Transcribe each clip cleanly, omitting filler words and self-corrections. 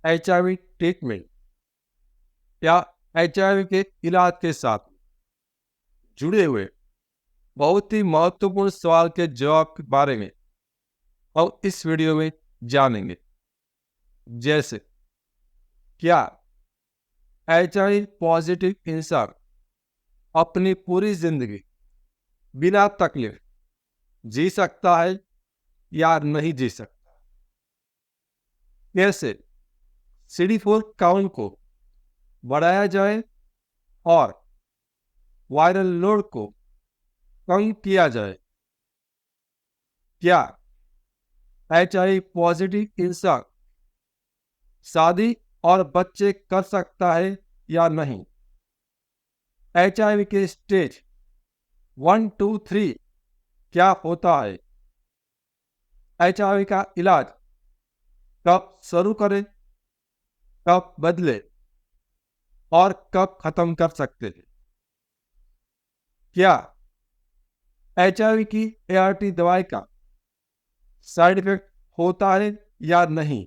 HIV treatment या HIV के इलाज के साथ जुड़े हुए बहुत ही महत्वपूर्ण सवाल के जवाब के बारे में हम इस वीडियो में जानेंगे। जैसे, क्या HIV पॉजिटिव इंसान अपनी पूरी जिंदगी बिना तकलीफ जी सकता है या नहीं जी सकता? कैसे CD4 काउंट को बढ़ाया जाए और वायरल लोड को कम किया जाए? क्या HIV पॉजिटिव इंसान शादी और बच्चे कर सकता है या नहीं? HIV के स्टेज 1, 2, 3 क्या होता है? HIV का इलाज कब शुरू करें, कब बदले और कब खत्म कर सकते हैं? क्या HIV की ART दवाई का साइड इफेक्ट होता है या नहीं?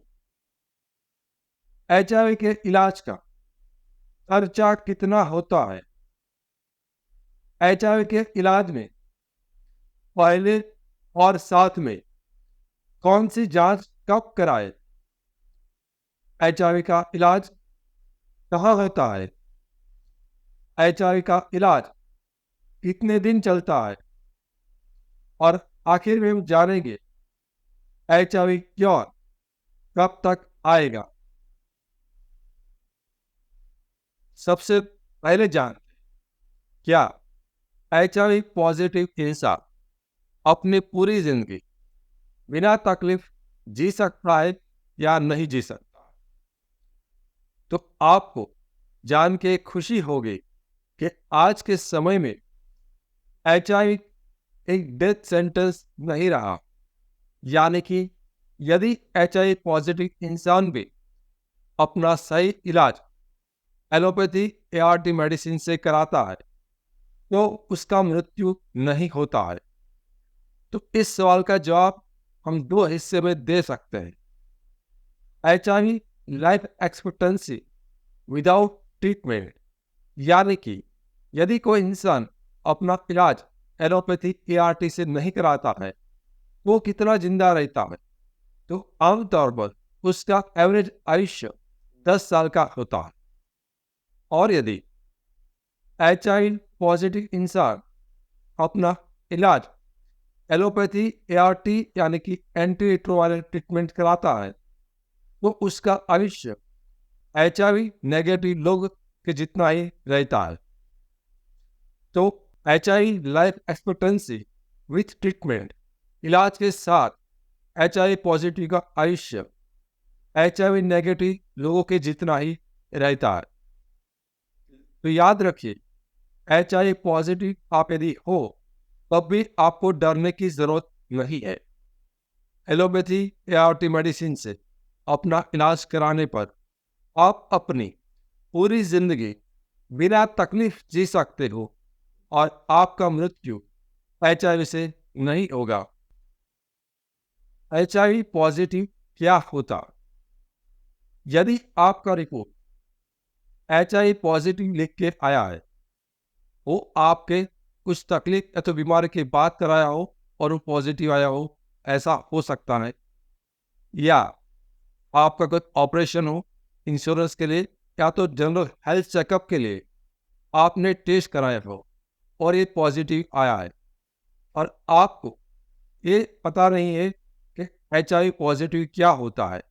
HIV के इलाज का खर्चा कितना होता है? HIV के इलाज में पहले और साथ में कौन सी जांच कब कराए? HIV का इलाज कहाँ होता है? HIV का इलाज कितने दिन चलता है? और आखिर में हम जानेंगे HIV क्योर कब तक आएगा। सबसे पहले जानते हैं, क्या HIV पॉजिटिव इंसान अपनी पूरी जिंदगी बिना तकलीफ जी सकता है या नहीं जी सकता? तो आपको जान के खुशी होगी कि आज के समय में HIV एक डेथ सेंटेंस नहीं रहा। यानी कि यदि HIV पॉजिटिव इंसान भी अपना सही इलाज एलोपैथी ART मेडिसिन से कराता है तो उसका मृत्यु नहीं होता है। तो इस सवाल का जवाब हम दो हिस्से में दे सकते हैं। HIV life expectancy without treatment, यानी कि यदि कोई इंसान अपना इलाज एलोपैथी ART से नहीं कराता है वो कितना जिंदा रहता है? तो आमतौर पर उसका एवरेज आयुष्य 10 साल का होता है। और यदि HIV पॉजिटिव इंसान अपना इलाज एलोपैथी ART यानी कि एंटी रिट्रोवायरल ट्रीटमेंट कराता है तो उसका आयुष्य HIV नेगेटिव लोग के जितना ही रहता है। तो HIV life expectancy with treatment, इलाज के साथ HIV पॉजिटिव का आयुष्य HIV नेगेटिव लोगों के जितना ही रहता है। तो याद रखिए, HIV पॉजिटिव आप यदि हो तब भी आपको डरने की जरूरत नहीं है। एलोपैथी ART मेडिसिन से अपना इलाज कराने पर आप अपनी पूरी जिंदगी बिना तकलीफ जी सकते हो और आपका मृत्यु HIV से नहीं होगा। HIV पॉजिटिव क्या होता? यदि आपका रिपोर्ट HIV पॉजिटिव लिख के आया है, वो आपके कुछ तकलीफ या तो बीमारी की बात कराया हो और वो पॉजिटिव आया हो, ऐसा हो सकता है। या आपका कोई ऑपरेशन हो इंश्योरेंस के लिए या तो जनरल हेल्थ चेकअप के लिए आपने टेस्ट कराया हो और ये पॉजिटिव आया है और आपको ये पता नहीं है कि HIV पॉजिटिव क्या होता है,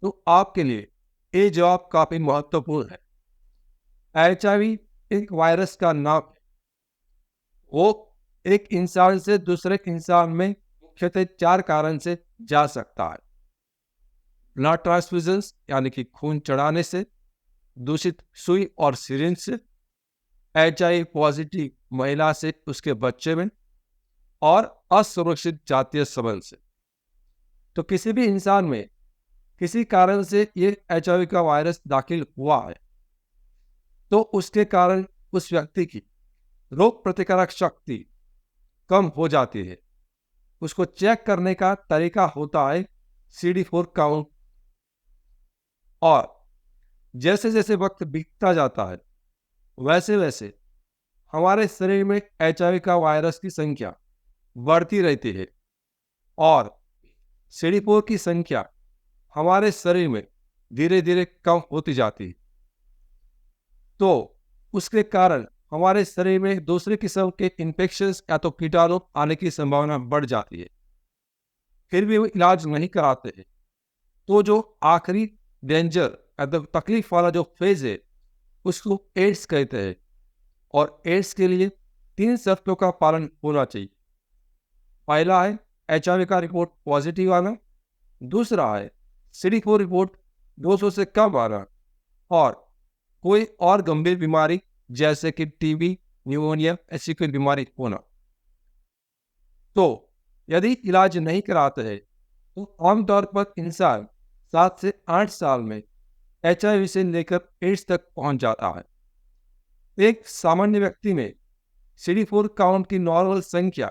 तो आपके लिए ये जवाब काफी महत्वपूर्ण है। HIV एक वायरस का नाम है। वो एक इंसान से दूसरे इंसान में मुख्यतः 4 कारण से जा सकता है। ब्लड ट्रांसफ्यूजन यानी कि खून चढ़ाने से, दूषित सुई और सिरिंज से, HIV पॉजिटिव महिला से उसके बच्चे में और असुरक्षित जातीय संबंध से। तो किसी भी इंसान में किसी कारण से ये HIV का वायरस दाखिल हुआ है तो उसके कारण उस व्यक्ति की रोग प्रतिकारक शक्ति कम हो जाती है। उसको चेक करने का तरीका होता है CD4 काउंट और जैसे जैसे वक्त बीतता जाता है वैसे वैसे हमारे शरीर में एचआईवी का वायरस की संख्या बढ़ती रहती है और CD4 की संख्या हमारे शरीर में धीरे धीरे कम होती जाती है। तो उसके कारण हमारे शरीर में दूसरे किस्म के इन्फेक्शंस या तो कीटाणु आने की संभावना बढ़ जाती है। फिर भी वो इलाज नहीं कराते हैं तो जो आखिरी डेंजर या तो तकलीफ वाला जो फेज है उसको एड्स कहते हैं। और एड्स के लिए 3 शर्तों का पालन होना चाहिए। पहला है एचआईवी का रिपोर्ट पॉजिटिव आना, दूसरा है CD4 रिपोर्ट 200 से कम आना, और कोई और गंभीर बीमारी जैसे कि टीबी, न्यूमोनिया ऐसी कोई बीमारी होना। तो यदि इलाज नहीं कराते हैं तो आमतौर पर इंसान 7 से 8 साल में एचआईवी से लेकर एड्स तक पहुंच जाता है। एक सामान्य व्यक्ति में CD4 काउंट की नॉर्मल संख्या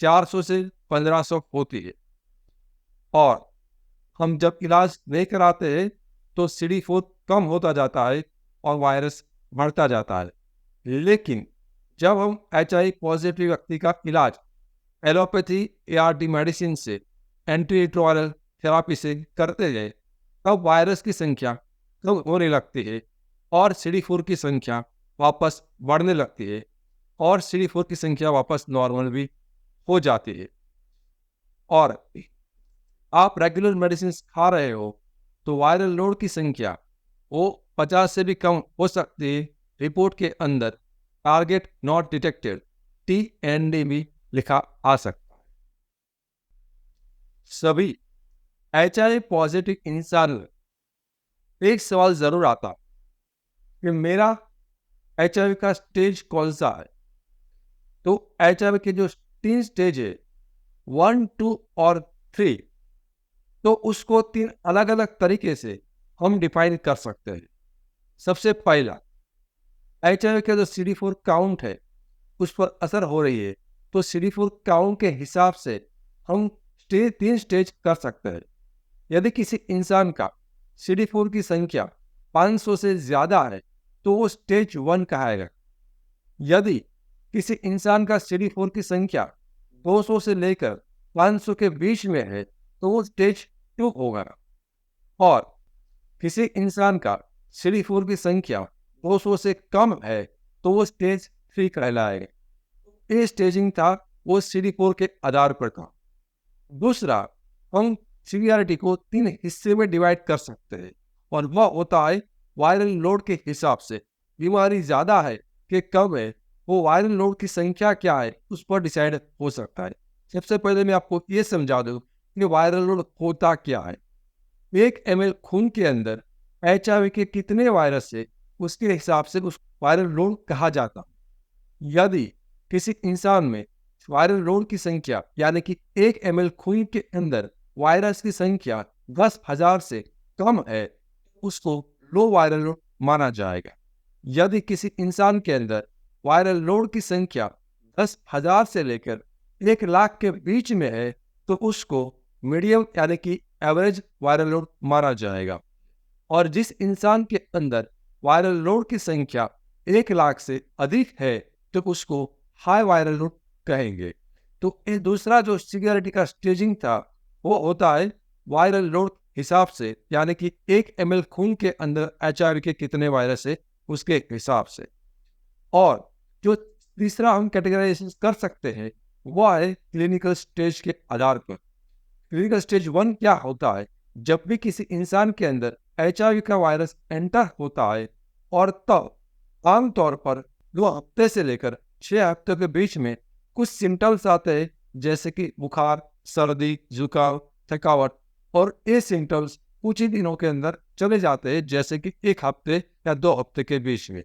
400 से 1500 होती है और हम जब इलाज नहीं कराते हैं तो CD4 कम होता जाता है और वायरस बढ़ता जाता है। लेकिन जब हम एचआईवी पॉजिटिव व्यक्ति का इलाज एलोपैथी ART मेडिसिन से, एंटी रिट्रोवायरल थेरापी से करते हैं तब वायरस की संख्या कम होने लगती है और CD4 की संख्या वापस बढ़ने लगती है और CD4 की संख्या वापस नॉर्मल भी हो जाती है। और आप रेगुलर मेडिसिन खा रहे हो तो वायरल लोड की संख्या वो 50 से भी कम हो सकती है। रिपोर्ट के अंदर टारगेट नॉट डिटेक्टेड TND भी लिखा आ सकता है। सभी एचआईवी पॉजिटिव इंसान में एक सवाल जरूर आता कि मेरा एचआईवी का स्टेज कौन सा है। तो एचआईवी के जो 3 स्टेज है 1, 2 और 3, तो उसको 3 अलग अलग तरीके से हम डिफाइन कर सकते हैं। सबसे पहला, एचआईवी का जो CD4 काउंट है उस पर असर हो रही है तो CD4 काउंट के हिसाब से हम 3 स्टेज कर सकते हैं। यदि किसी इंसान का CD4 की संख्या 500 से ज्यादा है तो वो स्टेज 1 कहाएगा। यदि किसी इंसान का CD4 की संख्या 200 से लेकर 500 के बीच में है तो वो स्टेज 2 होगा। और किसी इंसान का CD4 की संख्या 200 से कम है तो वो स्टेज 3 कहलाएगा। ये स्टेजिंग था वो CD4 के आधार पर था। दूसरा, हम सीवियरिटी को 3 हिस्से में डिवाइड कर सकते हैं और वह होता है वायरल लोड के हिसाब से। बीमारी ज्यादा है कि कम है वो वायरल लोड की संख्या क्या है उस पर डिसाइड हो सकता है। सबसे पहले मैं आपको ये समझा दूं कि वायरल लोड होता क्या है। 1 ml खून के अंदर एचआईवी के कितने वायरस है उसके हिसाब से उस वायरल लोड कहा जाता है। यदि किसी इंसान में वायरल लोड की संख्या यानी कि 1 ml खून के अंदर वायरस की संख्या 10,000 से कम है उसको लो वायरल लोड माना जाएगा। यदि किसी इंसान के अंदर वायरल लोड की संख्या 10,000 से लेकर 1 लाख के बीच में है तो उसको मीडियम यानी कि एवरेज वायरल लोड माना जाएगा। और जिस इंसान के अंदर वायरल लोड की संख्या 1 लाख से अधिक है तो उसको हाई वायरल लोड कहेंगे। तो ये दूसरा जो सीवियरिटी का स्टेजिंग था वो होता है वायरल लोड हिसाब से, यानी कि 1 ml खून के अंदर एचआईवी के कितने वायरस है उसके हिसाब से। और जो तीसरा हम कैटेगराइजेशन कर सकते हैं वो है क्लिनिकल स्टेज के आधार पर। क्लिनिकल स्टेज 1 क्या होता है, जब भी किसी इंसान के अंदर एचआईवी का वायरस एंटर होता है और तब आमतौर पर 2 हफ्ते से लेकर 6 हफ्ते के बीच में कुछ सिम्टम्स आते हैं जैसे कि बुखार, सर्दी, जुकाम, थकावट, और ये सिम्टम्स कुछ ही दिनों के अंदर चले जाते हैं जैसे कि 1 हफ्ते या 2 हफ्ते के बीच में,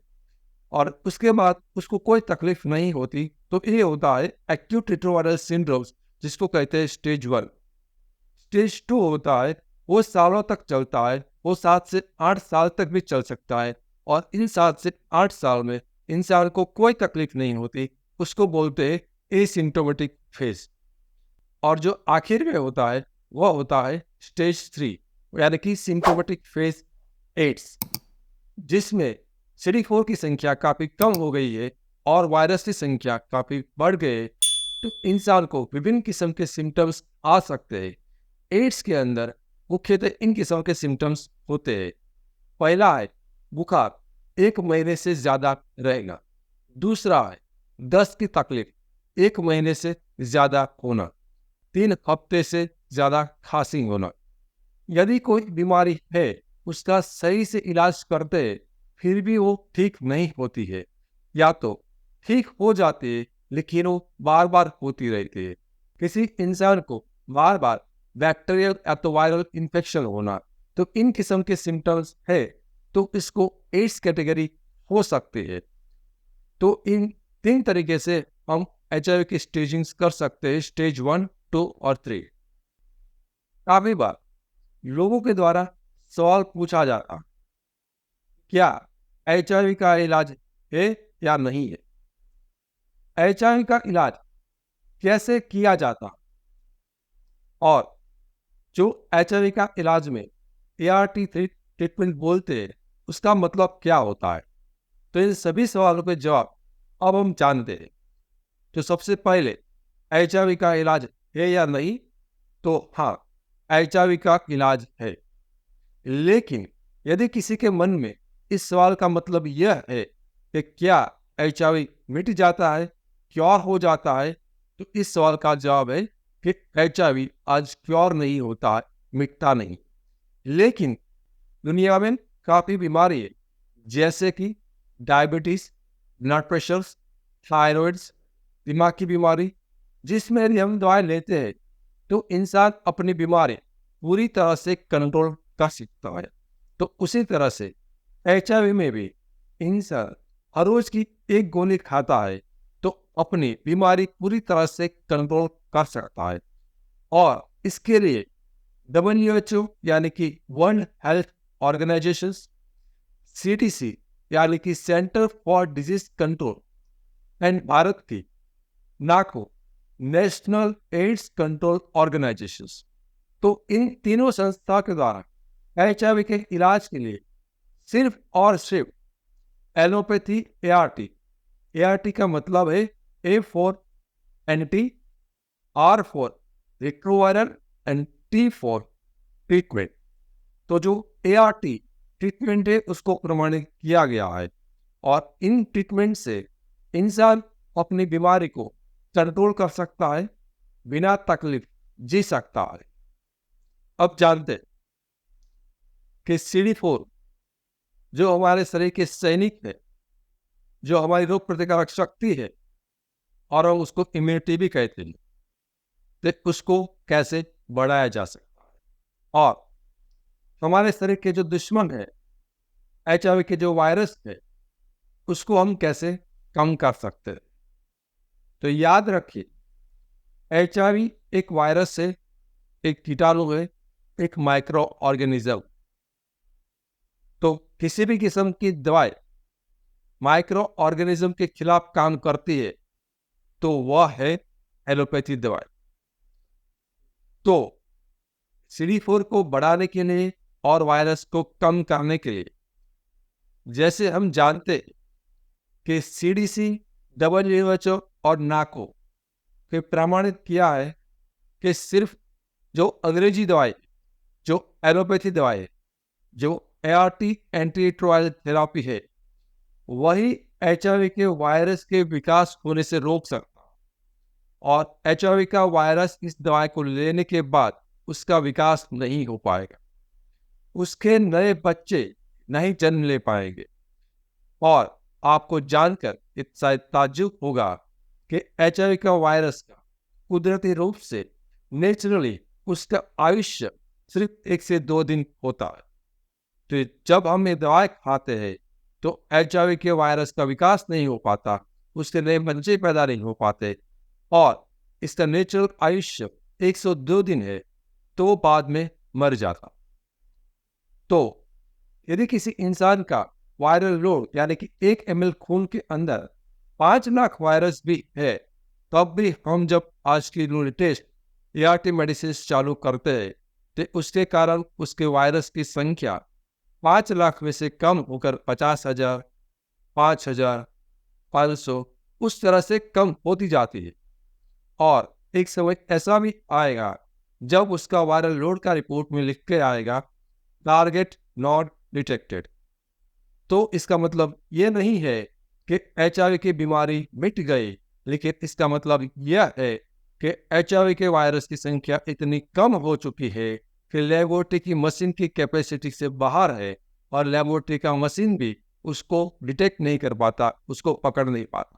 और उसके बाद उसको कोई तकलीफ नहीं होती। तो ये होता है एक्यूट रेट्रोवायरल सिंड्रोम जिसको कहते हैं स्टेज 1। स्टेज 2 होता है वो सालों तक चलता है, वो 7 से 8 साल तक भी चल सकता है और इन 7 से 8 साल में इंसान को कोई तकलीफ नहीं होती, उसको बोलते हैं एसिम्प्टोमेटिक फेज। और जो आखिर में होता है वह होता है स्टेज 3 यानी कि सिम्प्टोमेटिक फेज एड्स, जिसमें CD4 की संख्या काफी कम हो गई है और वायरस की संख्या काफी बढ़ गई, तो इंसान को विभिन्न किस्म के सिम्टम्स आ सकते हैं। एड्स के अंदर मुख्यतः इन किस्म के सिम्टम्स होते हैं। पहला है बुखार, 1 महीने से ज्यादा रहेगा। दूसरा है दस्त की तकलीफ, 1 महीने से ज्यादा होना। 3 हफ्ते से ज्यादा खांसी होना। यदि कोई बीमारी है, उसका सही से इलाज करते हैं, फिर भी वो ठीक नहीं होती है, या तो ठीक हो जाती है लेकिन वो बार बार होती रहती है। किसी इंसान को बार बार बैक्टीरियल या तो वायरल इन्फेक्शन होना, तो इन किस्म के सिम्टम्स है, तो इसको एड्स कैटेगरी हो सकती है। तो इन 3 तरीके से हम HIV की स्टेजिंग कर सकते हैं, स्टेज 1, 2 और 3। काफी बार लोगों के द्वारा सवाल पूछा जाता, क्या HIV का इलाज है या नहीं है? HIV का इलाज कैसे किया जाता, और जो HIV का इलाज में ART ट्रीटमेंट बोलते हैं, उसका मतलब क्या होता है? तो इन सभी सवालों के जवाब अब हम जानते हैं। तो सबसे पहले HIV का इलाज है या नहीं? तो हाँ, HIV का इलाज है। लेकिन यदि किसी के मन में इस सवाल का मतलब यह है कि क्या HIV मिट जाता है, क्योर हो जाता है, तो इस सवाल का जवाब है कि HIV आज क्योर नहीं होता है, मिटता नहीं। लेकिन दुनिया में काफी बीमारी है, जैसे कि डायबिटीज, ब्लड प्रेशर, थायराइड्स, दिमाग की बीमारी, जिसमें यदि हम दवाई लेते हैं तो इंसान अपनी बीमारी पूरी तरह से कंट्रोल कर सकता है। तो उसी तरह से HIV में भी इंसान हर रोज की 1 गोली खाता है तो अपनी बीमारी पूरी तरह से कंट्रोल कर सकता है। और इसके लिए WHO यानी कि वर्ल्ड हेल्थ ऑर्गेनाइजेशन, CDC यानी कि centre for disease control and Bharat की नाको, नेशनल एड्स कंट्रोल ऑर्गेनाइजेशन, तो इन तीनों संस्था के द्वारा HIV के इलाज के लिए सिर्फ और सिर्फ एलोपैथी ART का मतलब है A for anti, R for retroviral and T for treatment. तो जो ART ट्रीटमेंट है उसको प्रमाणित किया गया है और इन ट्रीटमेंट से इंसान अपनी बीमारी को कंट्रोल कर सकता है, बिना तकलीफ जी सकता है। अब जानते हैं कि CD4 जो हमारे शरीर के सैनिक है, जो हमारी रोग प्रतिकारक शक्ति है, और हम उसको इम्यूनिटी भी कहते हैं, तो उसको कैसे बढ़ाया जा सकता है, और हमारे शरीर के जो दुश्मन है HIV के जो वायरस है, उसको हम कैसे कम कर सकते हैं। तो याद रखिए, HIV एक वायरस है, एक कीटाणु है, एक माइक्रो ऑर्गेनिज्म। तो किसी भी किस्म की दवाई माइक्रो ऑर्गेनिज्म के खिलाफ काम करती है तो वह है एलोपैथी दवाई। तो CD4 को बढ़ाने के लिए और वायरस को कम करने के लिए, जैसे हम जानते हैं कि CDC, WHO और नाको के प्रमाणित किया है कि सिर्फ जो अंग्रेजी दवाई, जो एलोपैथी दवाई है, जो ART एंटी रिट्रोवायरल थेरेपी है, वही HIV के वायरस के विकास होने से रोक सकता है। और HIV का वायरस इस दवाई को लेने के बाद उसका विकास नहीं हो पाएगा, उसके नए बच्चे नहीं जन्म ले पाएंगे। और आपको जानकर शायद ताज्जुब होगा कि HIV का वायरस का कुदरती रूप से नेचुरली उसका आयुष्य सिर्फ 1 से 2 दिन होता है। तो जब हम ये दवाई खाते हैं तो HIV के वायरस का विकास नहीं हो पाता, उसके नए बच्चे पैदा नहीं हो पाते, और इसका नेचुरल आयुष्य 102 दिन है, तो बाद में मर जाता। तो यदि किसी इंसान का वायरल लोड यानी कि 1 ml खून के अंदर 5 लाख वायरस भी है, तब भी हम जब आज की लेटेस्ट ART मेडिसिन चालू करते हैं तो उसके कारण उसके वायरस की संख्या 5 लाख में से कम होकर 50,000, 5,000, 500 उस तरह से कम होती जाती है। और एक समय ऐसा भी आएगा जब उसका वायरल लोड का रिपोर्ट में लिख के आएगा टारगेट नॉट डिटेक्टेड। तो इसका मतलब ये नहीं है कि HIV की बीमारी मिट गई, लेकिन इसका मतलब यह है कि HIV के वायरस की संख्या इतनी कम हो चुकी है कि लेबोरेटरी की मशीन की कैपेसिटी से बाहर है, और लेबोरेटरी का मशीन भी उसको डिटेक्ट नहीं कर पाता, उसको पकड़ नहीं पाता।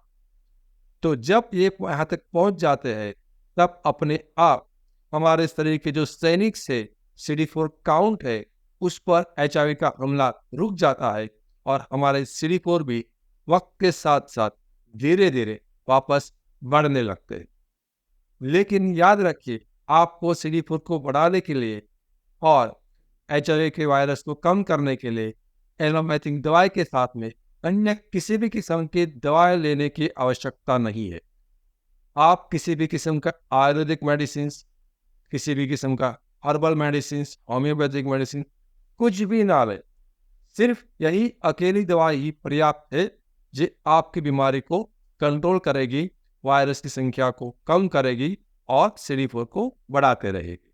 तो जब ये यहाँ तक पहुंच जाते हैं, तब अपने आप हमारे शरीर के जो सैनिक से CD4 काउंट है, उस पर HIV का हमला रुक जाता है, और हमारे CD4 भी वक्त के साथ साथ धीरे धीरे वापस बढ़ने लगते हैं। लेकिन याद रखिए, आपको CD4 को बढ़ाने के लिए और HIV के वायरस को कम करने के लिए एलोपैथिक दवाई के साथ में अन्य किसी भी किस्म की दवाई लेने की आवश्यकता नहीं है। आप किसी भी किस्म का आयुर्वेदिक मेडिसिन, किसी भी किस्म का हर्बल मेडिसिन, होम्योपैथिक मेडिसिन कुछ भी ना लें। सिर्फ यही अकेली दवाई ही पर्याप्त है जो आपकी बीमारी को कंट्रोल करेगी, वायरस की संख्या को कम करेगी और CD4 को बढ़ाते रहेगी।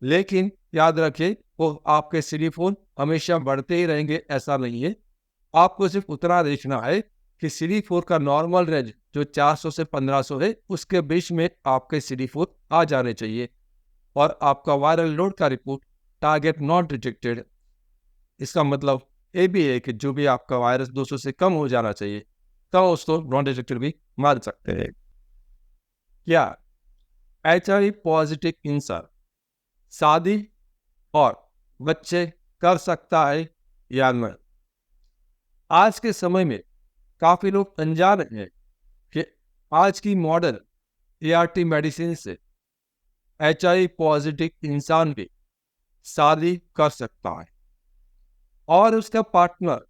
लेकिन याद रखिए, वो आपके CD4 हमेशा बढ़ते ही रहेंगे ऐसा नहीं है। आपको सिर्फ उतना देखना है कि CD4 का नॉर्मल रेंज जो 400 से 1500 है, उसके बीच में आपके CD4 आ जाने चाहिए, और आपका वायरल लोड का रिपोर्ट टारगेट नॉट डिटेक्टेड। इसका मतलब ये भी है कि जो भी आपका वायरस 200 से कम हो जाना चाहिए, तो उसको नॉट डिटेक्टेड भी मान सकते हैं। क्या HIV पॉजिटिव इंसान शादी और बच्चे कर सकता है या नहीं? आज के समय में काफी लोग अनजान हैं कि आज की मॉडर्न ART मेडिसिन से HIV पॉजिटिव इंसान भी शादी कर सकता है, और उसका पार्टनर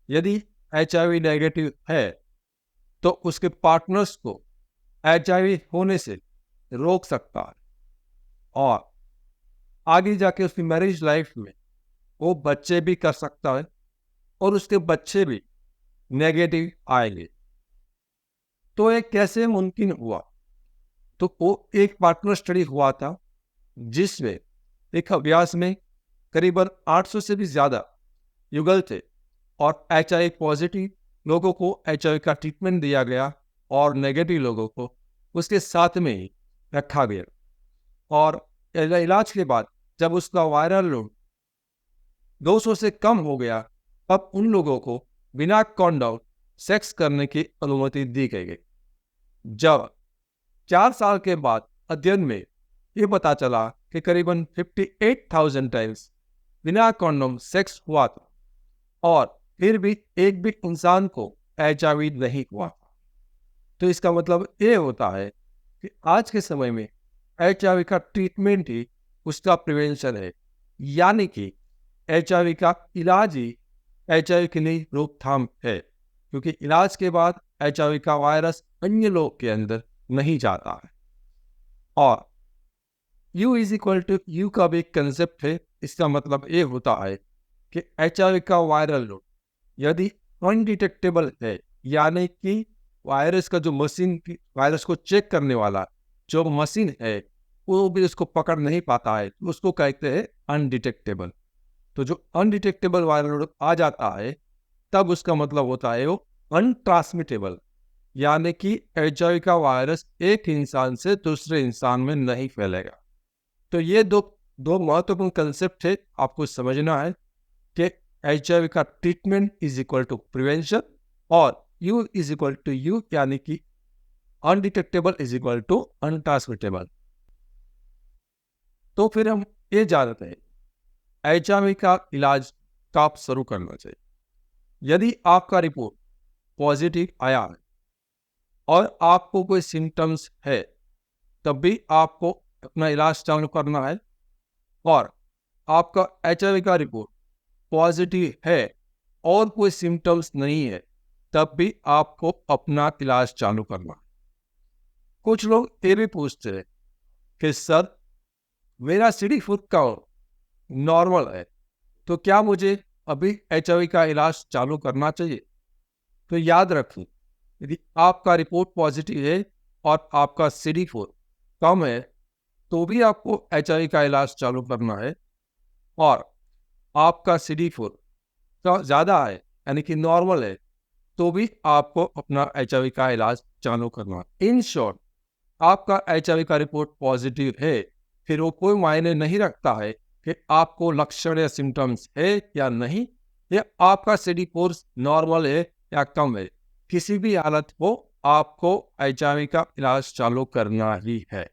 यदि HIV नेगेटिव है तो उसके पार्टनर्स को HIV होने से रोक सकता है, और आगे जाके उसकी मैरिज लाइफ में वो बच्चे भी कर सकता है, और उसके बच्चे भी नेगेटिव आएंगे। तो ये कैसे मुमकिन हुआ? तो वो एक पार्टनर स्टडी हुआ था जिसमें एक अभ्यास में करीबन 800 से भी ज्यादा युगल थे, और HIV पॉजिटिव लोगों को HIV का ट्रीटमेंट दिया गया और नेगेटिव लोगों को उसके साथ में ही रखा गया। और इलाज के बाद जब उसका वायरल लोड 200 से कम हो गया, तब उन लोगों को बिना कॉन्डोम सेक्स करने की अनुमति दी गई। जब 4 साल के बाद अध्ययन में ये पता चला कि करीबन 58,000 टाइम्स बिना कॉन्डोम सेक्स हुआ था, और फिर भी एक भी इंसान को HIV नहीं हुआ। तो इसका मतलब ये होता है कि आज के समय में HIV का ट्रीटमेंट ही उसका प्रिवेंशन है, यानी कि HIV का इलाज ही HIV के लिए रोकथाम है, क्योंकि इलाज के बाद HIV का वायरस अन्य लोग के अंदर नहीं जाता है। और U=U का भी कंसेप्ट है। इसका मतलब ये होता है कि HIV का वायरल लोड यदि अनडिटेक्टेबल है, यानी कि वायरस का जो मशीन की वायरस को चेक करने वाला जो मशीन है वो भी उसको पकड़ नहीं पाता है, उसको कहते हैं अनडिटेक्टेबल। तो जो अनडिटेक्टेबल वायरल लोड आ जाता है, तब उसका मतलब होता है वो अनट्रांसमिटेबल, यानी कि HIV का वायरस एक इंसान से दूसरे इंसान में नहीं फैलेगा। तो ये दो महत्वपूर्ण कंसेप्ट है, आपको समझना है कि HIV का treatment is equal to prevention, और U=U, यानी कि undetectable is equal to untransmittable. तो फिर हम ये जानते हैं HIV का इलाज कब शुरू करना चाहिए। यदि आपका रिपोर्ट पॉजिटिव आया है और आपको कोई सिम्टम्स है, तब भी आपको अपना इलाज चालू करना है, और आपका HIV का रिपोर्ट पॉजिटिव है और कोई सिम्टम्स नहीं है, तब भी आपको अपना इलाज चालू करना है। कुछ लोग ये भी पूछते हैं कि सर, मेरा CD4 काउंट नॉर्मल है, तो क्या मुझे अभी HIV का इलाज चालू करना चाहिए? तो याद रखें, यदि आपका रिपोर्ट पॉजिटिव है और आपका CD4 कम है, तो भी आपको HIV का इलाज चालू करना है। और आपका CD4 का ज़्यादा है, यानी कि नॉर्मल है, तो भी आपको अपना HIV का इलाज चालू करना है। इन शॉर्ट, आपका HIV का रिपोर्ट पॉजिटिव है, फिर वो कोई मायने नहीं रखता है कि आपको लक्षण या सिम्टम्स है या नहीं, या आपका CD4 नॉर्मल है या कम है। किसी भी हालत हो, आपको HIV का इलाज चालू करना ही है।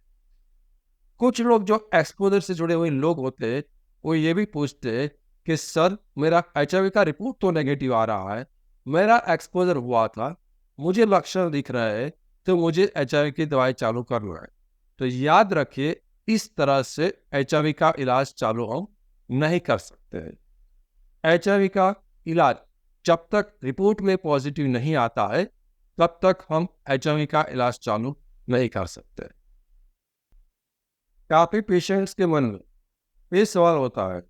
कुछ लोग जो एक्सपोजर से जुड़े हुए लोग होते हैं, वो ये भी पूछते हैं कि सर, मेरा HIV का रिपोर्ट तो नेगेटिव आ रहा है, मेरा एक्सपोजर हुआ था, मुझे लक्षण दिख रहा है, तो मुझे HIV की दवाई चालू करना है। तो याद रखिए, इस तरह से HIV का इलाज चालू हम नहीं कर सकते हैं। HIV का इलाज जब तक रिपोर्ट में पॉजिटिव नहीं आता है, तब तक हम HIV का इलाज चालू नहीं कर सकते। काफी पेशेंट्स के मन में ये सवाल होता है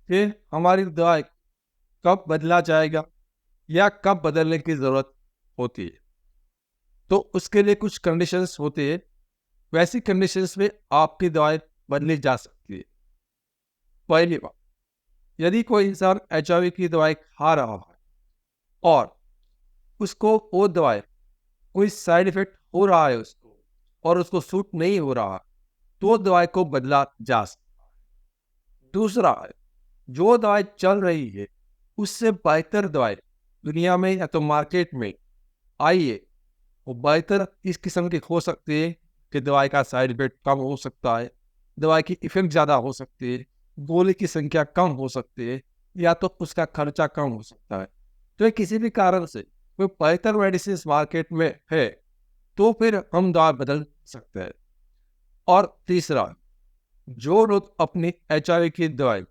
कि हमारी दवाई कब बदला जाएगा या कब बदलने की जरूरत होती है। तो उसके लिए कुछ कंडीशंस होती है। वैसी कंडीशंस में आपकी दवाई बदली जा सकती है। पहली बात, यदि कोई इंसान HIV की दवाई खा रहा है और उसको वो दवाई कोई साइड इफेक्ट हो रहा है उसको, और उसको सूट नहीं हो रहा, तो दवाई को बदला जा सकता है। दूसरा है, जो दवाई चल रही है उससे बेहतर दवाई दुनिया में या तो मार्केट में आई है, वो बेहतर इस किस्म की हो सकती है कि दवाई का साइड इफेक्ट कम हो सकता है, दवाई की इफेक्ट ज़्यादा हो सकती है, गोली की संख्या कम हो सकती है, या तो उसका खर्चा कम हो सकता है। तो ये किसी भी कारण से कोई बेहतर मेडिसिन मार्केट में है, तो फिर हम दवा बदल सकते हैं। और तीसरा, जो लोग अपनी HIV की दवाई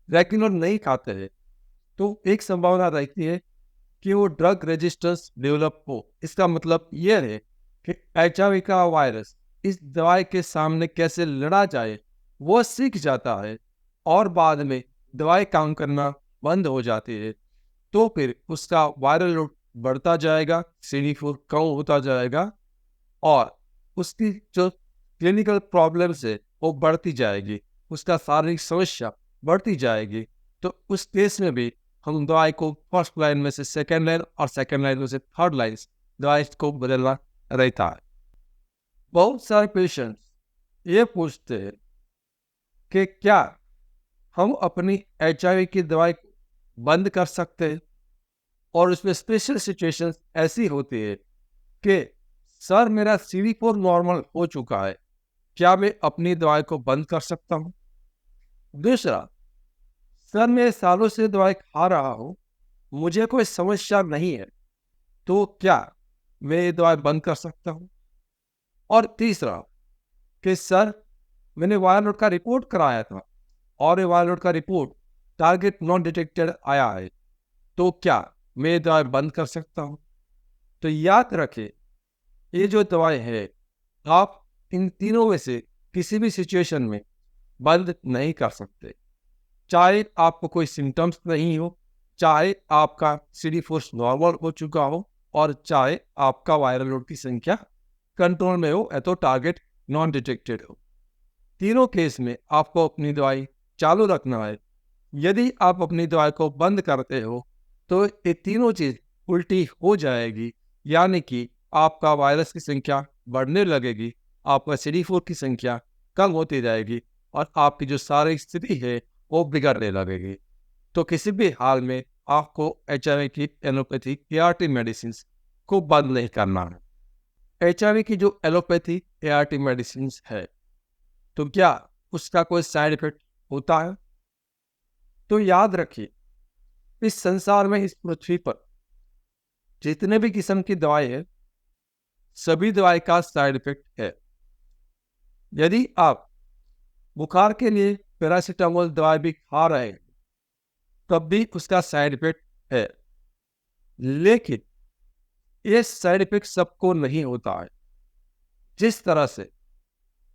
रेगुलर नहीं खाते हैं, तो एक संभावना रहती है कि वो ड्रग रेजिस्टेंस डेवलप हो। इसका मतलब यह है कि HIV का वायरस इस दवाई के सामने कैसे लड़ा जाए, वो सीख जाता है, और बाद में दवाई काम करना बंद हो जाती है। तो फिर उसका वायरल लोड बढ़ता जाएगा, CD4 कम होता जाएगा, और उसकी जो क्लिनिकल प्रॉब्लम्स है वो बढ़ती जाएगी, उसका शारीरिक समस्या बढ़ती जाएगी। तो उस केस में भी हम दवाई को फर्स्ट लाइन में से सेकेंड लाइन और सेकेंड लाइन में से थर्ड लाइन दवाई को बदलना रहता है। बहुत सारे पेशेंट्स ये पूछते हैं कि क्या हम अपनी HIV की दवाई को बंद कर सकते हैं, और उसमें स्पेशल सिचुएशंस ऐसी होती है कि सर, मेरा CD4 नॉर्मल हो चुका है, क्या मैं अपनी दवाई को बंद कर सकता हूँ? दूसरा, सर, मैं सालों से दवाई खा रहा हूँ, मुझे कोई समस्या नहीं है, तो क्या मैं ये दवाई बंद कर सकता हूँ? और तीसरा कि सर, मैंने वायरल लोड का रिपोर्ट कराया था, और ये वायरल लोड का रिपोर्ट टारगेट नॉट डिटेक्टेड आया है, तो क्या मैं ये दवाई बंद कर सकता हूँ? तो याद रखें, ये जो दवाई है, आप इन तीनों में से किसी भी सिचुएशन में बंद नहीं कर सकते। चाहे आपको कोई सिम्टम्स नहीं हो, चाहे आपका CD4 नॉर्मल हो चुका हो, और चाहे आपका वायरल लोड की संख्या कंट्रोल में हो या तो टारगेट नॉन डिटेक्टेड हो। तीनों केस में आपको अपनी दवाई चालू रखना है। यदि आप अपनी दवाई को बंद करते हो, तो ये तीनों चीज उल्टी हो जाएगी, यानी कि आपका वायरस की संख्या बढ़ने लगेगी, आपका CD4 की संख्या कम होती जाएगी, और आपकी जो शारीरिक स्थिति है वो बिगड़ने लगेगी। तो किसी भी हाल में आपको HIV की एलोपैथी ART मेडिसिन को बंद नहीं करना है। HIV की जो एलोपैथी ART मेडिसिन है, तो क्या उसका कोई साइड इफेक्ट होता है? तो याद रखिए, इस संसार में, इस पृथ्वी पर जितने भी किस्म की दवाई है, सभी दवाई का साइड इफेक्ट है। यदि आप बुखार के लिए पैरासीटामोल दवाई भी खा रहे हैं, तब भी उसका साइड इफेक्ट है। लेकिन ये साइड इफेक्ट सबको नहीं होता है। जिस तरह से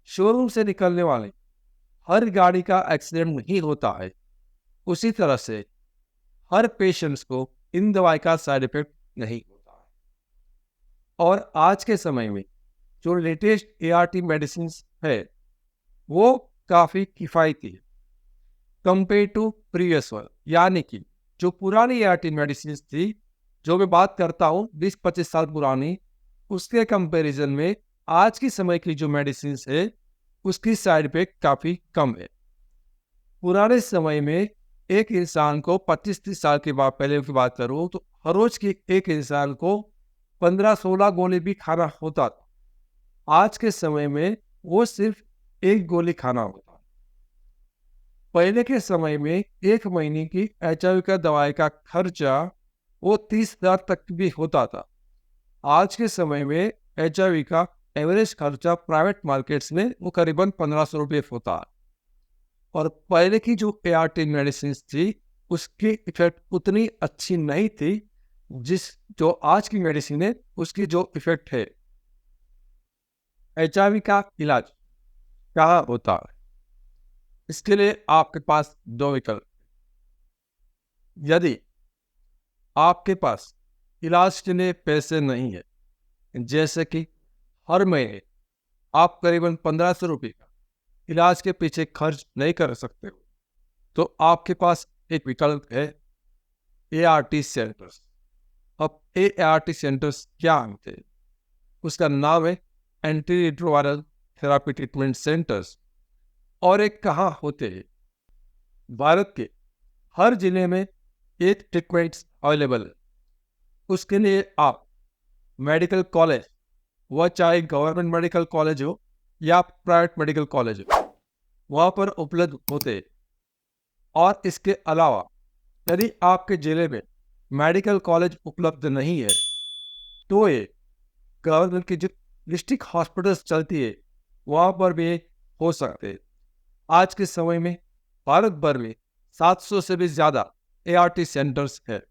शोरूम से निकलने वाले हर गाड़ी का एक्सीडेंट नहीं होता है, उसी तरह से हर पेशेंट्स को इन दवाई का साइड इफेक्ट नहीं होता है। और आज के समय में जो लेटेस्ट ART मेडिसिन है वो काफ़ी किफ़ायती है कंपेयर टू प्रीवियस वन। यानी कि जो पुरानी ART मेडिसिन थी, जो मैं बात करता हूँ 20-25 साल पुरानी, उसके कंपैरिजन में आज की समय की जो मेडिसिन है उसकी साइड इफेक्ट काफ़ी कम है। पुराने समय में एक इंसान को 25-30 साल के बाद पहले की बात करूँ तो हर रोज की एक इंसान को 15-16 गोली भी खाना होता था। आज के समय में वो सिर्फ एक गोली खाना होता है। पहले के समय में एक महीने की HIV का दवाई का खर्चा वो 30,000 तक भी होता था। आज के समय में HIV का एवरेज खर्चा प्राइवेट मार्केट्स में वो करीबन 1500 रुपये होता है। और पहले की जो ART मेडिसिन थी उसकी इफेक्ट उतनी अच्छी नहीं थी जो आज की मेडिसिन है उसकी जो इफेक्ट है। HIV का इलाज क्या होता है? इसके लिए आपके पास दो विकल्प। यदि आपके पास इलाज के लिए पैसे नहीं है, जैसे कि हर महीने आप करीबन 1500 रुपये का इलाज के पीछे खर्च नहीं कर सकते हो, तो आपके पास एक विकल्प है ART सेंटर्स। अब ART सेंटर्स क्या होते हैं? उसका नाम है anti retroviral therapy treatment centres. और एक कहाँ होते हैं? भारत के हर जिले में एक ट्रीटमेंट अवेलेबल है। उसके लिए आप मेडिकल कॉलेज, वह चाहे गवर्नमेंट मेडिकल कॉलेज हो या प्राइवेट मेडिकल कॉलेज हो, वहाँ पर उपलब्ध होते हैं। और इसके अलावा यदि आपके जिले में मेडिकल कॉलेज उपलब्ध नहीं है तो ये गवर्नमेंट की जो डिस्ट्रिक्ट हॉस्पिटल्स चलती है वहाँ पर भी हो सकते हैं। आज के समय में भारत भर में 700 से भी ज़्यादा ART सेंटर्स है।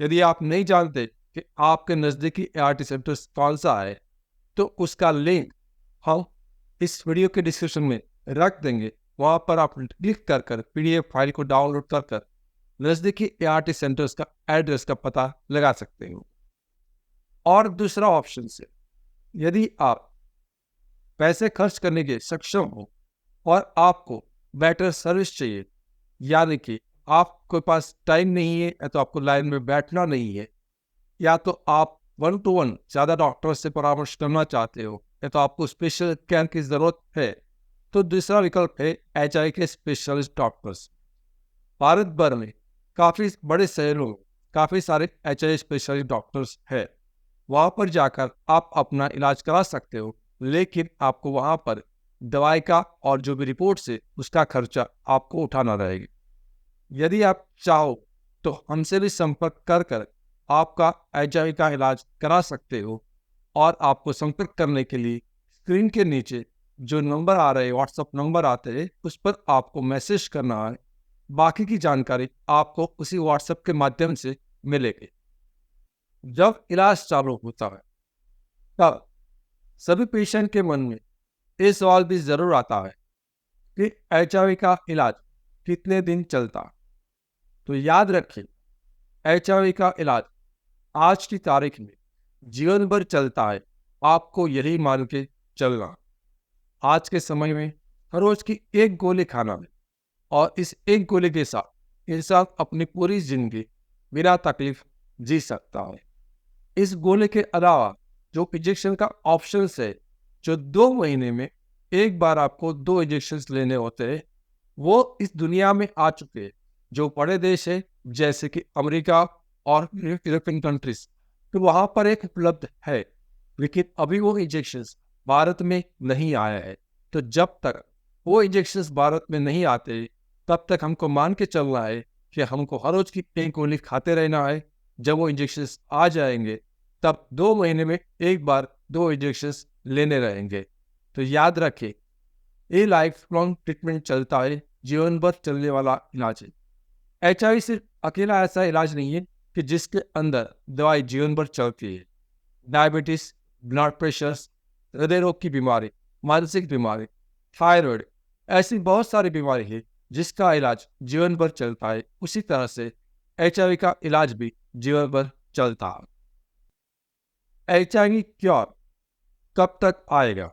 यदि आप नहीं जानते कि आपके नज़दीकी ART सेंटर्स कौन सा है तो उसका लिंक हम इस वीडियो के डिस्क्रिप्शन में रख देंगे। वहाँ पर आप क्लिक कर PDF फाइल को डाउनलोड कर नज़दीकी ART सेंटर्स का एड्रेस का पता लगा सकते हो। और दूसरा ऑप्शन से, यदि आप पैसे खर्च करने के सक्षम हो और आपको बेटर सर्विस चाहिए, यानी कि आपके पास टाइम नहीं है या तो आपको लाइन में बैठना नहीं है, या तो आप 1-to-1 ज़्यादा डॉक्टर से परामर्श करना चाहते हो, या तो आपको स्पेशल केयर की ज़रूरत है, तो दूसरा विकल्प है HIV के स्पेशलिस्ट डॉक्टर्स। भारत भर में काफ़ी बड़े शहरों में काफ़ी सारे HIV स्पेशलिस्ट डॉक्टर्स है। वहाँ पर जाकर आप अपना इलाज करा सकते हो, लेकिन आपको वहाँ पर दवाई का और जो भी रिपोर्ट से उसका खर्चा आपको उठाना रहेगा। यदि आप चाहो तो हमसे भी संपर्क कर आपका HIV का इलाज करा सकते हो। और आपको संपर्क करने के लिए स्क्रीन के नीचे जो नंबर आ रहे हैं, व्हाट्सएप नंबर आते हैं, उस पर आपको मैसेज करना है। बाकी की जानकारी आपको उसी व्हाट्सएप के माध्यम से मिलेगी। जब इलाज चालू होता है तब सभी पेशेंट के मन में ये सवाल भी जरूर आता है कि HIV का इलाज कितने दिन चलता। तो याद रखिए, HIV का इलाज आज की तारीख में जीवन भर चलता है। आपको यही मान के चलना। आज के समय में हर रोज की एक गोली खाना है और इस एक गोली के साथ इंसान अपनी पूरी जिंदगी बिना तकलीफ जी सकता है। इस गोली के अलावा जो इंजेक्शन का ऑप्शन है, जो 2 महीने में एक बार आपको 2 इंजेक्शन लेने होते हैं, वो इस दुनिया में आ चुके हैं। जो बड़े देश है जैसे कि अमेरिका और यूरोपियन कंट्रीज, तो वहाँ पर एक उपलब्ध है, लेकिन अभी वो इंजेक्शंस भारत में नहीं आया है। तो जब तक वो इंजेक्शंस भारत में नहीं आते तब तक हमको मान के चलना है कि हमको हर रोज की एक गोली खाते रहना है। जब वो इंजेक्शंस आ जाएंगे तब 2 महीने में एक बार 2 इंजेक्शंस लेने रहेंगे। तो याद रखिए, ये लाइफ लॉन्ग ट्रीटमेंट चलता है, जीवन भर चलने वाला इलाज है। HIV सिर्फ अकेला ऐसा इलाज नहीं है कि जिसके अंदर दवाई जीवन भर चलती है। डायबिटीज, ब्लड प्रेशर, हृदय रोग की बीमारी, मानसिक बीमारी, थायराइड, ऐसी बहुत सारी बीमारी है जिसका इलाज जीवन भर चलता है, उसी तरह से HIV का इलाज भी जीवन भर चलता है। HIV क्योर कब तक आएगा?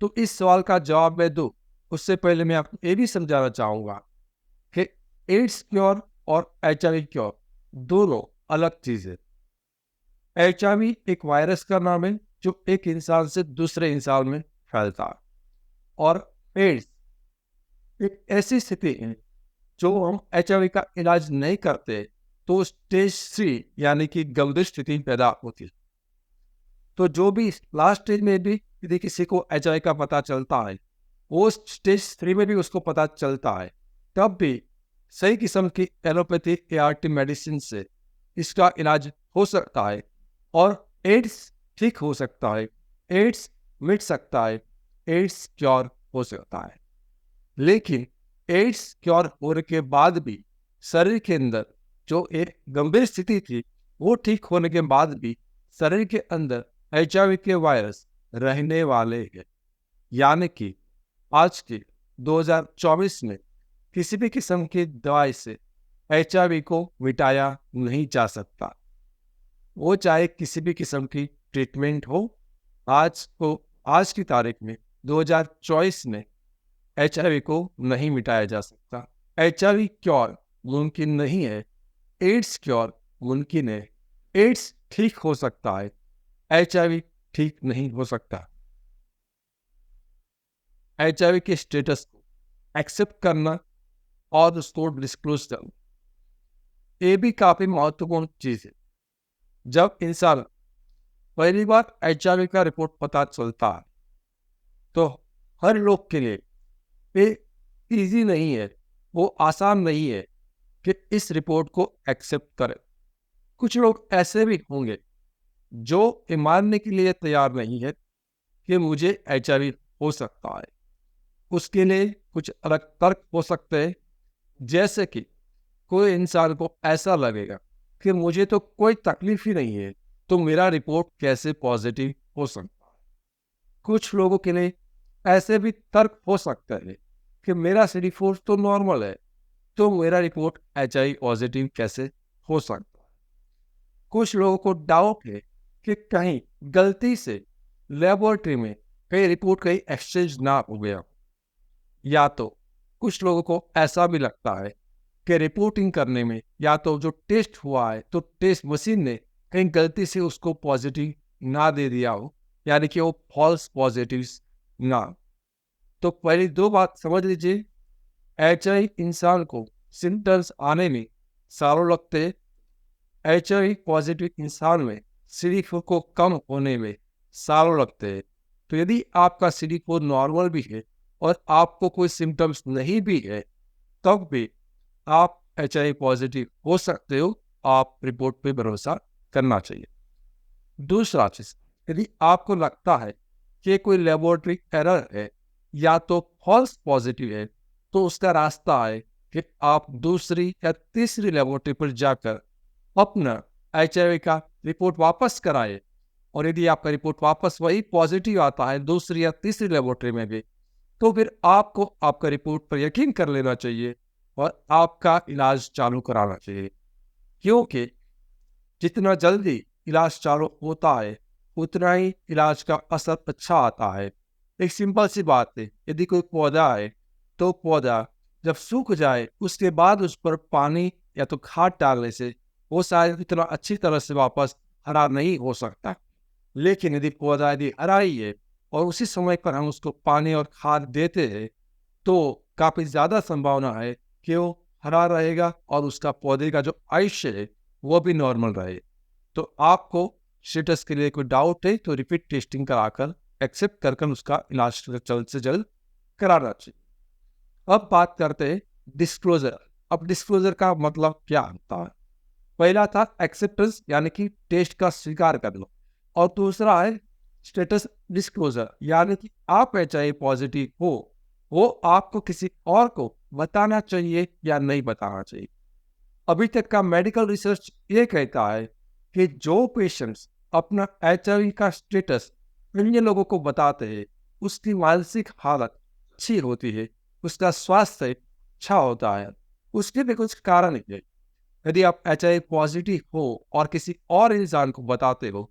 तो इस सवाल का जवाब मैं दूं, उससे पहले मैं आपको ये भी समझाना चाहूंगा कि एड्स क्योर और HIV क्योर दोनों अलग चीजें। HIV एक वायरस का नाम है जो एक इंसान से दूसरे इंसान में फैलता है, और एड्स एक ऐसी स्थिति है जो हम HIV का इलाज नहीं करते तो स्टेज 3 यानी कि गंभीर स्थिति पैदा होती है। तो जो भी लास्ट स्टेज में भी यदि किसी को HIV का पता चलता है, वो स्टेज 3 में भी उसको पता चलता है, तब भी सही किस्म की एलोपैथी ART मेडिसिन से इसका इलाज हो सकता है और एड्स ठीक हो सकता है, एड्स मिट सकता है, एड्स क्योर हो सकता है। लेकिन एड्स क्योर होने के बाद भी शरीर के अंदर जो एक गंभीर स्थिति थी, वो ठीक होने के बाद भी शरीर के अंदर HIV के वायरस रहने वाले हैं। यानी कि आज के 2024 में किसी भी किस्म की दवाई से HIV को मिटाया नहीं जा सकता, वो चाहे किसी भी किस्म की ट्रीटमेंट हो। आज की तारीख में 2024 में HIV को नहीं मिटाया जा सकता। HIV क्योर मुमकिन नहीं है, एड्स क्योर मुमकिन है। एड्स ठीक हो सकता है, HIV ठीक नहीं हो सकता। HIV के स्टेटस को एक्सेप्ट करना और उसको डिस्क्लोज करना, ये भी काफी महत्वपूर्ण चीज है। जब इंसान पहली बार HIV का रिपोर्ट पता चलता है तो हर लोग के लिए ये इजी नहीं है, वो आसान नहीं है कि इस रिपोर्ट को एक्सेप्ट करें। कुछ लोग ऐसे भी होंगे जो ये मानने के लिए तैयार नहीं है कि मुझे HIV हो सकता है। उसके लिए कुछ अलग तर्क हो सकते हैं, जैसे कि कोई इंसान को ऐसा लगेगा कि मुझे तो कोई तकलीफ ही नहीं है, तो मेरा रिपोर्ट कैसे पॉजिटिव हो सकता है। कुछ लोगों के लिए ऐसे भी तर्क हो सकते हैं कि मेरा CD4 तो नॉर्मल है, तो मेरा रिपोर्ट HIV पॉजिटिव कैसे हो सकता है। कुछ लोगों को डाउट है कि कहीं गलती से लेबोरेटरी में कहीं रिपोर्ट कहीं एक्सचेंज ना हो गया, या तो कुछ लोगों को ऐसा भी लगता है कि रिपोर्टिंग करने में या तो जो टेस्ट हुआ है तो टेस्ट मशीन ने कहीं गलती से उसको पॉजिटिव ना दे दिया हो, यानी कि वो फॉल्स पॉजिटिव ना। तो पहली दो बात समझ लीजिए, HIV इंसान को सिम्टम्स आने में सालों लगते, HIV पॉजिटिव इंसान में CD4 को कम होने में सालों लगते हैं। तो यदि आपका CD4 नॉर्मल भी है और आपको कोई सिम्टम्स नहीं भी है, तब भी आप HIV पॉजिटिव हो सकते हो। आप रिपोर्ट पे भरोसा करना चाहिए। दूसरा चीज, यदि आपको लगता है कि कोई लेबोरेटरी एरर है या तो फॉल्स पॉजिटिव है, तो उसका रास्ता है कि आप दूसरी या तीसरी लेबोरेटरी पर जाकर अपना HIV का रिपोर्ट वापस कराए। और यदि आपका रिपोर्ट वापस वही पॉजिटिव आता है दूसरी या तीसरी लेबोरेटरी में भी, तो फिर आपको आपका रिपोर्ट पर यकीन कर लेना चाहिए और आपका इलाज चालू कराना चाहिए, क्योंकि जितना जल्दी इलाज चालू होता है उतना ही इलाज का असर अच्छा आता है। एक सिंपल सी बात है, यदि कोई पौधा है तो पौधा जब सूख जाए उसके बाद उस पर पानी या तो खाद डालने से वो शायद इतना अच्छी तरह से वापस हरा नहीं हो सकता। लेकिन यदि पौधा यदि हरा ही है और उसी समय पर हम उसको पानी और खाद देते हैं, तो काफी ज्यादा संभावना है कि वो हरा रहेगा और उसका पौधे का जो आयुष्य है वो भी नॉर्मल रहे। तो आपको स्टेटस के लिए कोई डाउट है तो रिपीट टेस्टिंग कराकर एक्सेप्ट कर उसका इलाज जल्द से जल्द कराना चाहिए। अब बात करते हैं डिस्क्लोजर। अब डिस्क्लोजर का मतलब क्या होता है? पहला था एक्सेप्टेंस, यानी कि टेस्ट का स्वीकार करना, और दूसरा है स्टेटस डिस्क्लोजर, यानी कि आप HIV पॉजिटिव हो, वो आपको किसी और को बताना चाहिए या नहीं बताना चाहिए। अभी तक का मेडिकल रिसर्च ये कहता है कि जो पेशेंट्स अपना HIV का स्टेटस अन्य लोगों को बताते हैं, उसकी मानसिक हालत अच्छी होती है, उसका स्वास्थ्य अच्छा होता है, उसके भी कुछ कारण है। यदि आप HIV पॉजिटिव हो और किसी और इंसान को बताते हो,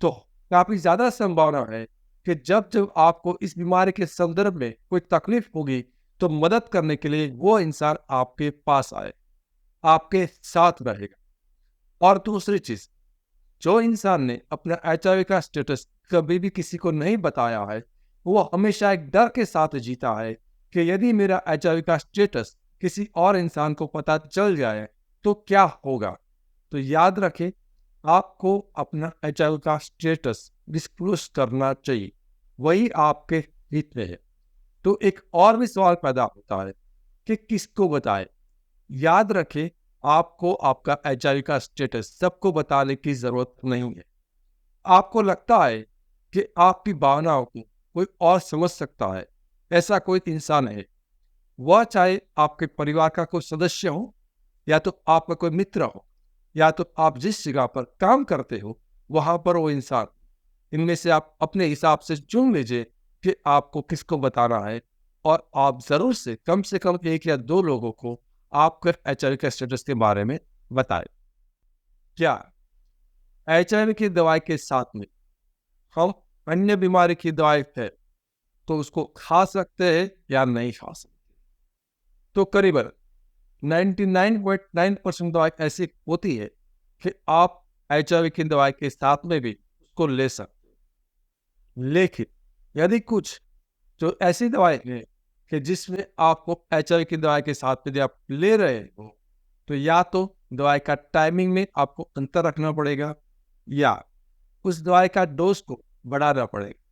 तो काफी ज्यादा संभावना है कि जब जब आपको इस बीमारी के संदर्भ में कोई तकलीफ होगी, तो मदद करने के लिए वो इंसान आपके पास आए, आपके साथ रहेगा। और दूसरी चीज, जो इंसान ने अपना HIV का स्टेटस कभी भी किसी को नहीं बताया है, वो हमेशा एक डर के साथ जीता है कि यदि मेरा HIV का स्टेटस किसी और इंसान को पता चल जाए तो क्या होगा। तो याद रखें, आपको अपना HIV का स्टेटस डिस्क्लोज करना चाहिए, वही आपके हित में है। तो एक और भी सवाल पैदा होता है कि किसको बताएं। याद रखें, आपको आपका HIV का स्टेटस सबको बताने की जरूरत नहीं है। आपको लगता है कि आपकी भावनाओं को कोई और समझ सकता है, ऐसा कोई इंसान है, वह चाहे आपके परिवार का कोई सदस्य हो, या तो आपका कोई मित्र हो, या तो आप जिस जगह पर काम करते हो वहां पर वो इंसान। इनमें से आप अपने हिसाब से चुन लीजिए कि आपको किसको बताना है, और आप जरूर से कम एक या दो लोगों को आपके HIV के स्टेटस के बारे में बताएं। क्या HIV की दवाई के साथ में हम अन्य बीमारी की दवाई है तो उसको खा सकते हैं या नहीं खा सकते? तो करीबन 99.9% दवाई ऐसी होती है कि आप HIV की दवाई के साथ में भी उसको ले सकते हैं। लेकिन यदि कुछ जो ऐसी दवाई है कि जिसमें आपको HIV की दवाई के साथ में यदि आप ले रहे हो, तो या तो दवाई का टाइमिंग में आपको अंतर रखना पड़ेगा, या उस दवाई का डोज को बढ़ाना पड़ेगा।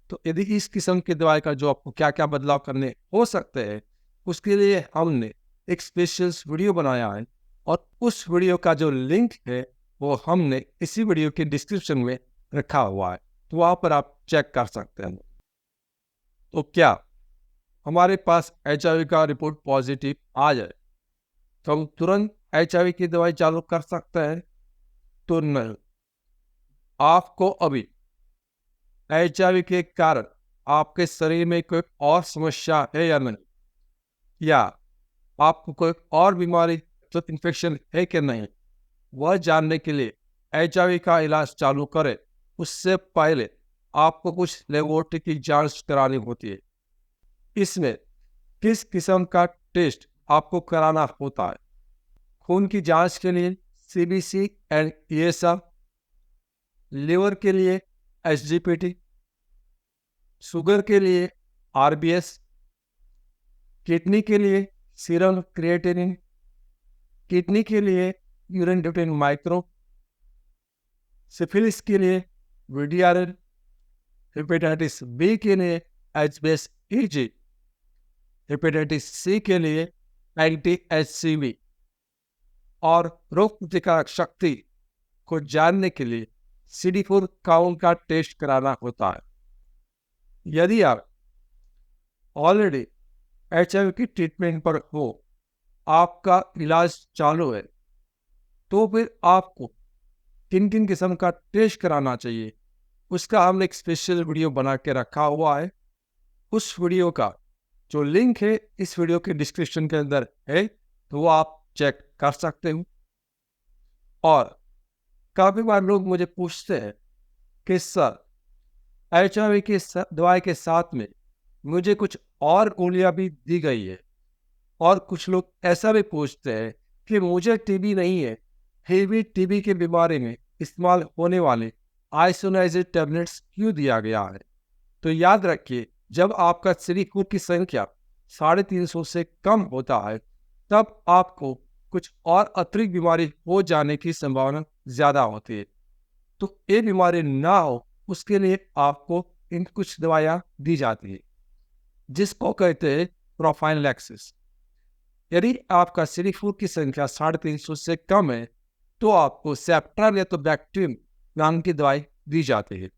तो यदि इस किस्म की दवाई का जो आपको क्या क्या बदलाव करने हो सकते हैं, उसके लिए हमने एक स्पेशल वीडियो बनाया है, और उस वीडियो का जो लिंक है वो हमने इसी वीडियो के डिस्क्रिप्शन में रखा हुआ है, तो वहां पर आप चेक कर सकते हैं। तो क्या हमारे पास HIV का रिपोर्ट पॉजिटिव आ जाए तो हम तुरंत HIV की दवाई चालू कर सकते हैं? तो नहीं। आपको अभी HIV के कारण आपके शरीर में कोई और समस्या है या नहीं, या आपको कोई और बीमारी तो इन्फेक्शन है कि नहीं, वह जानने के लिए HIV का इलाज चालू करें उससे पहले आपको कुछ लेबोरेटरी की जांच करानी होती है। इसमें किस किस्म का टेस्ट आपको कराना होता है? खून की जांच के लिए CBC एंड ESR, लिवर के लिए SGPT, शुगर के लिए RBS, किडनी के लिए सीरम क्रिएटिनिन, किडनी के लिए यूरिन ड्यूटेन माइक्रो, सिफिलिस के लिए VDRL, हेपेटाइटिस बी के लिए HBsAg, हेपेटाइटिस सी के लिए anti-HCV, और रोग प्रतिकारक शक्ति को जानने के लिए CD4 काउंट का टेस्ट कराना होता है। यदि आप ऑलरेडी HIV की ट्रीटमेंट पर हो, आपका इलाज चालू है, तो फिर आपको किन किन किस्म का टेस्ट कराना चाहिए, उसका हमने एक स्पेशल वीडियो बना के रखा हुआ है। उस वीडियो का जो लिंक है इस वीडियो के डिस्क्रिप्शन के अंदर है, तो वो आप चेक कर सकते हो। और काफी बार लोग मुझे पूछते हैं कि सर, HIV की दवाई के साथ में मुझे कुछ और गोलियां भी दी गई है, और कुछ लोग ऐसा भी पूछते हैं कि मुझे TB नहीं है, फिर भी TB के बीमारी में इस्तेमाल होने वाले आइसोनाइजेड टैबलेट्स क्यों दिया गया है? तो याद रखिए, जब आपका CD4 की संख्या 350 से कम होता है, तब आपको कुछ और अतिरिक्त बीमारी हो जाने की संभावना ज्यादा होती है। तो ये बीमारी ना हो उसके लिए आपको इन कुछ दवाइयां दी जाती है, जिसको कहते हैं प्रोफाइलैक्सिस। यदि आपका CD4 की संख्या 350 से कम है, तो आपको सेप्ट्राल या तो बैक्ट्रीम नाम की दवाई दी जाती है।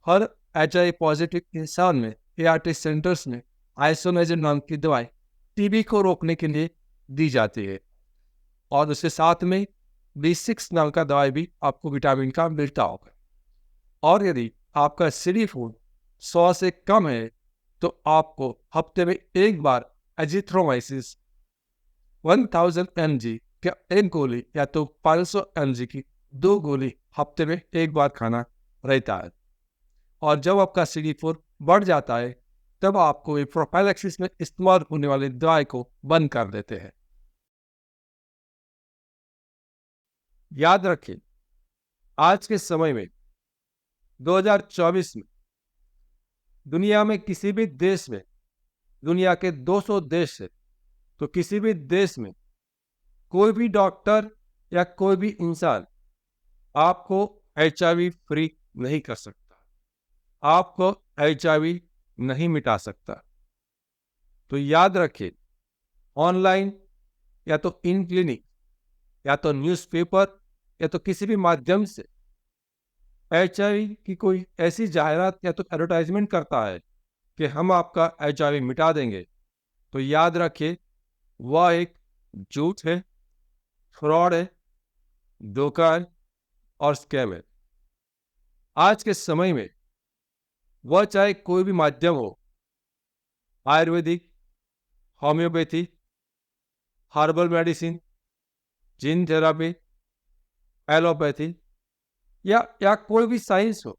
हर HIV पॉजिटिव इंसान में ART सेंटर्स में आइसोनाइजिन नाम की दवाई TB को रोकने के लिए दी जाती है, और उसके साथ में B6 नाम का दवाई भी आपको विटामिन का मिलता होगा। और यदि आपका CD4 100 से कम है, तो आपको हफ्ते में एक बार एजिथ्रोमाइसिस 1000 mg का एक गोली या तो 500 mg की 2 गोली हफ्ते में एक बार खाना रहता है। और जब आपका CD4 बढ़ जाता है तब आपको एक प्रोफाइलैक्सिस में इस्तेमाल होने वाली दवाई को बंद कर देते हैं। याद रखें, आज के समय में 2024 में दुनिया में किसी भी देश में, दुनिया के 200 देश से, तो किसी भी देश में कोई भी डॉक्टर या कोई भी इंसान आपको HIV फ्री नहीं कर सकता, आपको HIV नहीं मिटा सकता। तो याद रखें, ऑनलाइन या तो इन क्लिनिक या तो न्यूज़पेपर या तो किसी भी माध्यम से HIV की कोई ऐसी जाहिरात या तो एडवर्टाइजमेंट करता है कि हम आपका HIV मिटा देंगे, तो याद रखिए वह एक झूठ है, फ्रॉड है, धोखा है और स्कैम है। आज के समय में वह चाहे कोई भी माध्यम हो, Ayurvedic, homeopathy, herbal medicine, gene therapy, allopathy या कोई भी साइंस हो,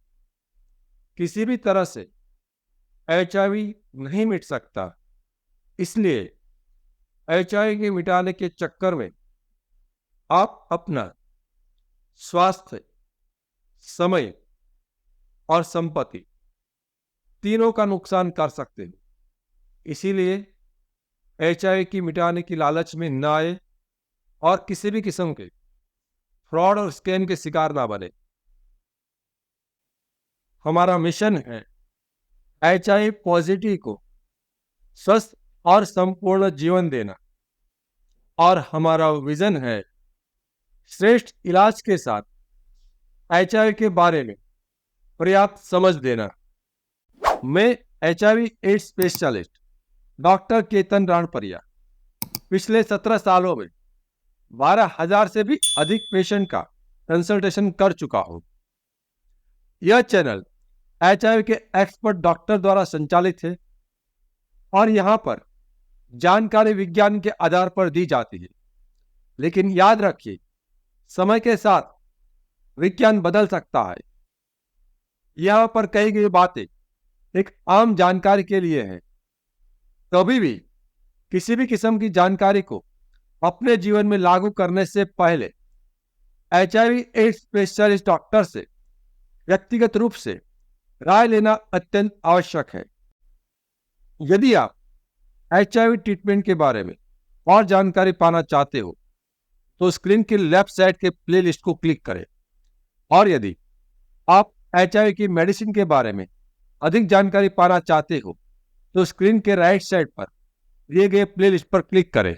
किसी भी तरह से HIV नहीं मिट सकता। इसलिए HIV के मिटाने के चक्कर में आप अपना स्वास्थ्य, समय और संपत्ति तीनों का नुकसान कर सकते हो। इसीलिए HIV की मिटाने की लालच में ना आए और किसी भी किस्म के फ्रॉड और स्कैम के शिकार ना बने। हमारा मिशन है HIV पॉजिटिव को स्वस्थ और संपूर्ण जीवन देना, और हमारा विजन है श्रेष्ठ इलाज के साथ HIV के बारे में पर्याप्त समझ देना। मैं HIV AIDS specialist doctor Ketan Ranpariya पिछले 17 सालों में 12,000 से भी अधिक पेशेंट का कंसल्टेशन कर चुका हूं। यह चैनल HIV के एक्सपर्ट डॉक्टर द्वारा संचालित है और यहां पर जानकारी विज्ञान के आधार पर दी जाती है। लेकिन याद रखिए, समय के साथ विज्ञान बदल सकता है। यहां पर कही गई बातें एक आम जानकारी के लिए है। कभी भी किसी भी किस्म की जानकारी को अपने जीवन में लागू करने से पहले HIV एड्स स्पेशलिस्ट डॉक्टर से व्यक्तिगत रूप से राय लेना अत्यंत आवश्यक है। यदि आप HIV ट्रीटमेंट के बारे में और जानकारी पाना चाहते हो तो स्क्रीन की लेफ्ट साइड के प्लेलिस्ट को क्लिक करें, और यदि आप HIV की मेडिसिन के बारे में अधिक जानकारी पाना चाहते हो तो स्क्रीन के राइट साइड पर दिए गए प्लेलिस्ट पर क्लिक करें।